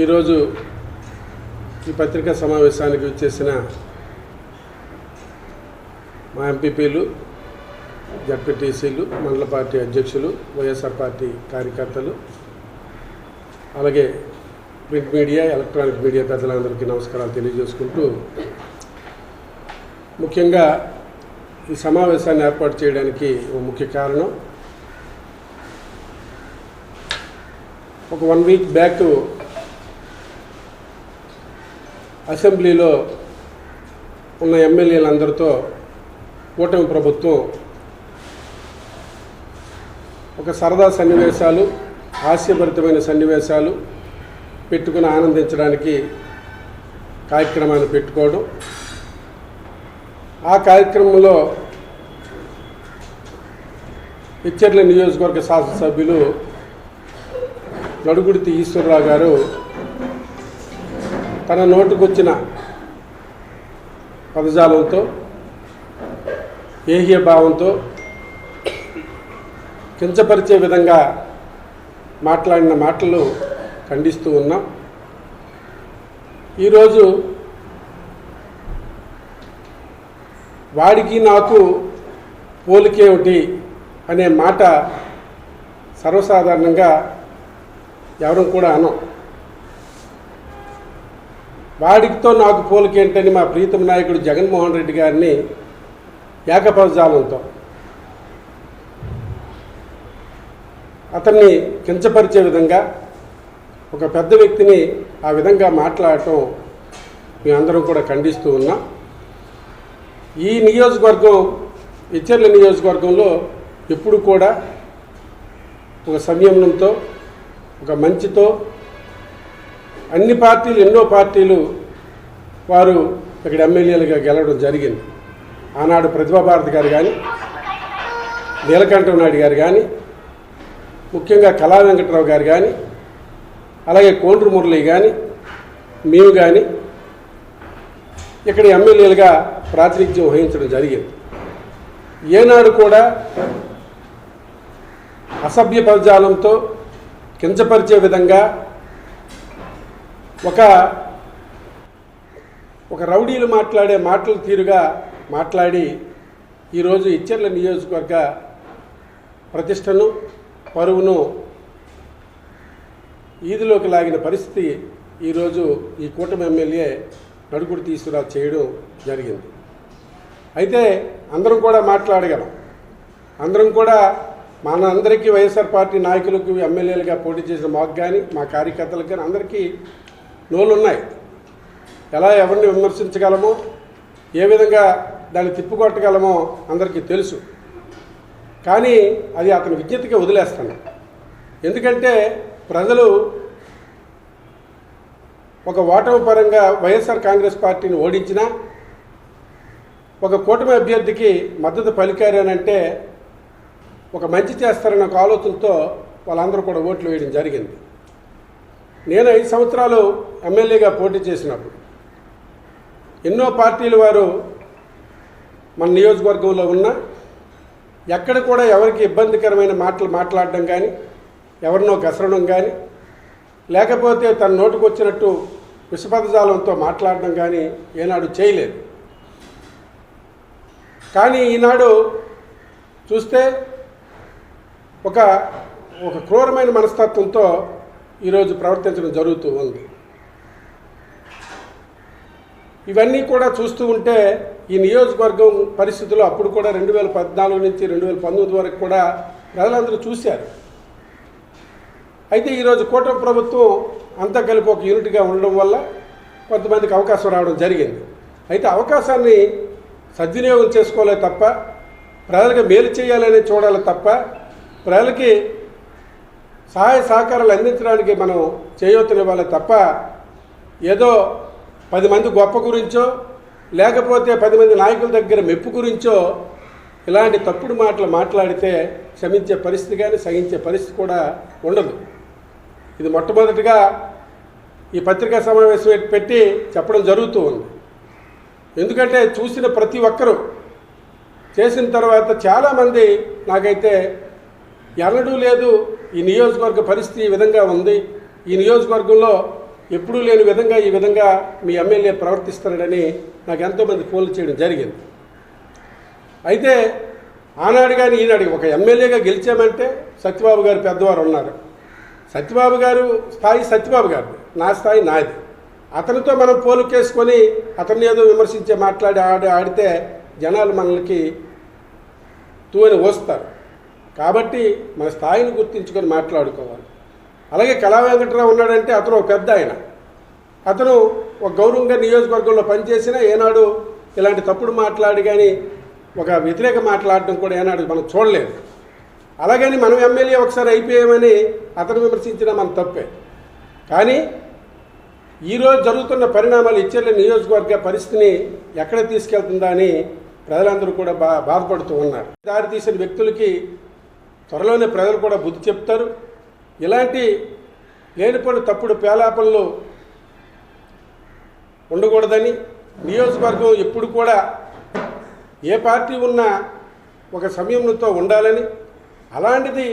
ఈరోజు ఈ పత్రికా సమావేశానికి వచ్చేసిన మా ఎంపీపీలు, జడ్పీటీసీలు, మండల పార్టీ అధ్యక్షులు, వైఎస్ఆర్ పార్టీ కార్యకర్తలు, అలాగే ప్రింట్ మీడియా, ఎలక్ట్రానిక్ మీడియా పెద్దలందరికీ నమస్కారాలు తెలియజేసుకుంటూ, ముఖ్యంగా ఈ సమావేశాన్ని ఏర్పాటు చేయడానికి ముఖ్య కారణం ఒక 1 వీక్ బ్యాక్ అసెంబ్లీలో ఉన్న ఎమ్మెల్యేలందరితో కూటమి ప్రభుత్వం ఒక సరదా సన్నివేశాలు, హాస్యభరితమైన సన్నివేశాలు పెట్టుకుని ఆనందించడానికి కార్యక్రమాన్ని పెట్టుకోవడం. ఆ కార్యక్రమంలో ఇచ్చర్ల నియోజకవర్గ శాసనసభ్యులు నడుగుడితి ఈశ్వరరావు గారు తన నోటుకొచ్చిన పదజాలంతో, ఏహ్య భావంతో కించపరిచే విధంగా మాట్లాడిన మాటలు ఖండిస్తూ ఉన్నాం. ఈరోజు వాడికి నాకు పోలికేమిటి అనే మాట సర్వసాధారణంగా ఎవరు కూడా అనం. వాడికితో నాకు పోలికేంటని మా ప్రీతమ నాయకుడు జగన్మోహన్ రెడ్డి గారిని ఏకపదజాలంతో అతన్ని కించపరిచే విధంగా ఒక పెద్ద వ్యక్తిని ఆ విధంగా మాట్లాడటం మేమందరం కూడా ఖండిస్తూ ఉన్నాం. ఈ నియోజకవర్గం, ఇచ్చర్ల నియోజకవర్గంలో ఎప్పుడు కూడా ఒక సంయమనంతో, ఒక మంచితో అన్ని పార్టీలు, ఎన్నో పార్టీలు వారు ఇక్కడ ఎమ్మెల్యేలుగా గెలవడం జరిగింది. ఆనాడు ప్రతిభాభారతి గారు కానీ, నీలకంఠం నాయుడు గారు కానీ, ముఖ్యంగా కళా వెంకట్రావు గారు కానీ, అలాగే కోండ్రు మురళి కానీ, మేము కానీ ఇక్కడ ఎమ్మెల్యేలుగా ప్రాతినిధ్యం వహించడం జరిగింది. ఏనాడు కూడా అసభ్య పదజాలంతో కించపరిచే విధంగా ఒక రౌడీలు మాట్లాడే మాటల తీరుగా మాట్లాడి ఈరోజు ఇచ్చర్ల నియోజకవర్గ ప్రతిష్టను, పరువును ఈదిలోకి లాగిన పరిస్థితి ఈరోజు ఈ కూటమి ఎమ్మెల్యే నడుగుడితి ఈశ్వరరావు చేయడం జరిగింది. అయితే అందరం కూడా మాట్లాడగలం. అందరం కూడా మన అందరికీ, వైఎస్ఆర్ పార్టీ నాయకులకు, ఎమ్మెల్యేలుగా పోటీ చేసిన మాకు కానీ, మా కార్యకర్తలకు కానీ అందరికీ నోళ్ళు ఉన్నాయి. ఎలా ఎవరిని విమర్శించగలమో, ఏ విధంగా దాన్ని తిప్పుకొట్టగలమో అందరికీ తెలుసు. కానీ అది అతని విజ్ఞతగా వదిలేస్తాను. ఎందుకంటే ప్రజలు ఒక ఓటమి పరంగా వైఎస్ఆర్ కాంగ్రెస్ పార్టీని ఓడించినా, ఒక కూటమి అభ్యర్థికి మద్దతు పలికారనంటే ఒక మంచి చేస్తారన్న ఒక ఆలోచనతో వాళ్ళందరూ కూడా ఓట్లు వేయడం జరిగింది. నేను 5 సంవత్సరాలు ఎమ్మెల్యేగా పోటీ చేసినప్పుడు ఎన్నో పార్టీలు వారు మన నియోజకవర్గంలో ఉన్న ఎక్కడ కూడా ఎవరికి ఇబ్బందికరమైన మాటలు మాట్లాడడం కానీ, ఎవరినో గసరడం కానీ, లేకపోతే తన నోటుకు వచ్చినట్టు విషపదజాలంతో మాట్లాడడం కానీ ఏనాడు చేయలేదు. కానీ ఈనాడు చూస్తే ఒక క్రూరమైన మనస్తత్వంతో ఈరోజు ప్రవర్తించడం జరుగుతూ ఉంది. ఇవన్నీ కూడా చూస్తూ ఉంటే ఈ నియోజకవర్గం పరిస్థితుల్లో అప్పుడు కూడా 2014 నుంచి 2019 వరకు కూడా ప్రజలందరూ చూశారు. అయితే ఈరోజు కూటమి ప్రభుత్వం అంతా కలిపి ఒక యూనిట్గా ఉండడం వల్ల కొంతమందికి అవకాశం రావడం జరిగింది. అయితే అవకాశాన్ని సద్వినియోగం చేసుకోలే తప్ప, ప్రజలకు మేలు చేయాలని చూడాలి తప్ప, ప్రజలకి సహాయ సహకారాలు అందించడానికి మనం చేయూతనివ్వాలి తప్ప, ఏదో 10 మంది గొప్ప గురించో, లేకపోతే 10 మంది నాయకుల దగ్గర మెప్పు గురించో ఇలాంటి తప్పుడు మాటలు మాట్లాడితే క్షమించే పరిస్థితి కానీ, సహించే పరిస్థితి కూడా ఉండదు. ఇది మొట్టమొదటిగా ఈ పత్రికా సమావేశం పెట్టి చెప్పడం జరుగుతూ ఉంది. ఎందుకంటే చూసిన ప్రతి ఒక్కరూ చేసిన తర్వాత చాలామంది నాకైతే ఎన్నడూ లేదు, ఈ నియోజకవర్గ పరిస్థితి ఈ విధంగా ఉంది, ఈ నియోజకవర్గంలో ఎప్పుడూ లేని విధంగా ఈ విధంగా మీ ఎమ్మెల్యే ప్రవర్తిస్తున్నాడని నాకు ఎంతోమంది ఫోన్లు చేయడం జరిగింది. అయితే ఆనాడు కానీ ఈనాడు ఒక ఎమ్మెల్యేగా గెలిచామంటే సత్యబాబు గారు పెద్దవారు ఉన్నారు. సత్యబాబు గారు స్థాయి సత్యబాబు గారు, నా స్థాయి నాది. అతనితో మనం పోలుకేసుకొని అతన్ని ఏదో విమర్శించే ఆడితే జనాలు మనల్కి తూని వస్తారు. కాబట్టి మన స్థాయిని గుర్తించుకొని మాట్లాడుకోవాలి. అలాగే కళా వెంకట్రావు ఉన్నాడంటే అతను ఒక పెద్ద ఆయన. అతను ఒక గౌరవంగా నియోజకవర్గంలో పనిచేసినా ఏనాడు ఇలాంటి తప్పుడు మాట్లాడి కానీ ఒక వ్యతిరేక మాట్లాడడం కూడా ఏనాడు మనం చూడలేదు. అలాగని మనం ఎమ్మెల్యే ఒకసారి అయిపోయామని అతను విమర్శించినా మన తప్పే. కానీ ఈరోజు జరుగుతున్న పరిణామాలు ఇచ్చేళ్ళ నియోజకవర్గ పరిస్థితిని ఎక్కడ తీసుకెళ్తుందా అని ప్రజలందరూ కూడా బాధపడుతూ ఉన్నారు. దారి తీసిన వ్యక్తులకి త్వరలోనే ప్రజలు కూడా బుద్ధి చెప్తారు. ఇలాంటి లేనిపోయిన తప్పుడు పేలాపనలు ఉండకూడదని, నియోజకవర్గం ఎప్పుడు కూడా ఏ పార్టీ ఉన్నా ఒక సంయమనంతో ఉండాలని, అలాంటిది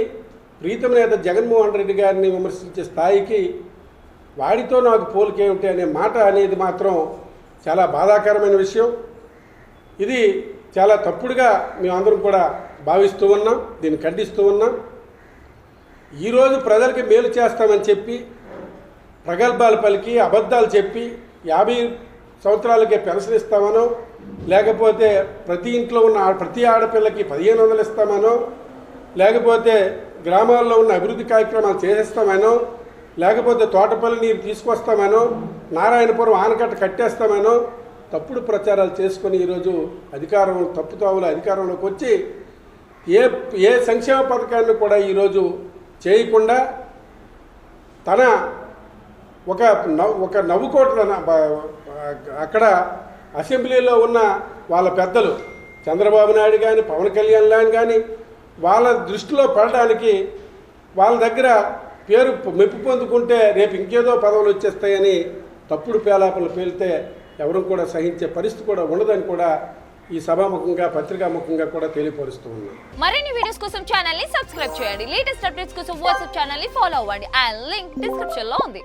ప్రీతమ నేత జగన్మోహన్ రెడ్డి గారిని విమర్శించే స్థాయికి వాడితో నాకు పోలికేమిటి అనే మాట అనేది మాత్రం చాలా బాధాకరమైన విషయం. ఇది చాలా తప్పుడుగా మేమందరం కూడా భావిస్తూ ఉన్నాం, దీన్ని ఖండిస్తూ ఉన్నాం. ఈరోజు ప్రజలకి మేలు చేస్తామని చెప్పి ప్రగల్భాలు పలికి అబద్ధాలు చెప్పి 50 సంవత్సరాలకే పెన్షన్ ఇస్తామనో, లేకపోతే ప్రతి ఇంట్లో ఉన్న ప్రతి ఆడపిల్లకి 1500 ఇస్తామనో, లేకపోతే గ్రామాల్లో ఉన్న అభివృద్ధి కార్యక్రమాలు చేసేస్తామనో, లేకపోతే తోటపల్లి నీరు తీసుకొస్తామనో, నారాయణపురం ఆనకట్ట కట్టేస్తామనో తప్పుడు ప్రచారాలు చేసుకొని ఈరోజు తప్పుతావుల అధికారంలోకి వచ్చి ఏ సంక్షేమ పథకాన్ని కూడా ఈరోజు చేయకుండా తన ఒక నవ్వుకోట్ల అక్కడ అసెంబ్లీలో ఉన్న వాళ్ళ పెద్దలు చంద్రబాబు నాయుడు కానీ పవన్ కళ్యాణ్ కానీ వాళ్ళ దృష్టిలో పడడానికి వాళ్ళ దగ్గర పేరు మెప్పు పొందుకుంటే రేపు ఇంకేదో పదవులు వచ్చేస్తాయని తప్పుడు పేలాపలు పేలితే ఎవరు కూడా సహించే పరిస్థితి కూడా ఉండదని కూడా ఈ సభాముఖంగా పత్రికాముఖంగా కూడా తెలియపరుస్తూ ఉన్నాం. మరిన్ని వీడియోస్ కోసం ఛానల్ ని సబ్స్క్రైబ్ చేయండి. లేటెస్ట్ అప్డేట్స్ కోసం వాట్సాప్ ఛానల్ ని ఫాలో అవ్వండి. ఆ లింక్ డిస్క్రిప్షన్ లో ఉంది.